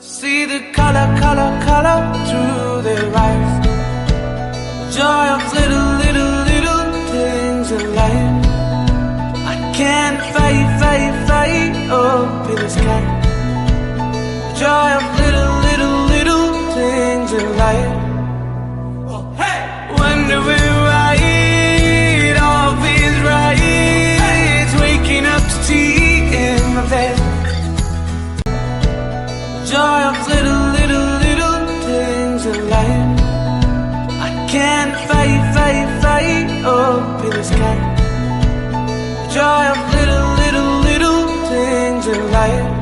See the color, color, color through their eyes. Joy of little, little, little things in life. I can't fight, fight, fight up in the sky. Joy of little, little, little things in life. Wonder we're right, always right. Waking up to tea in my bed. Joy of little, little, little things in life. I can't fight, fight, fight up in the sky. Joy of little, little, little things in life.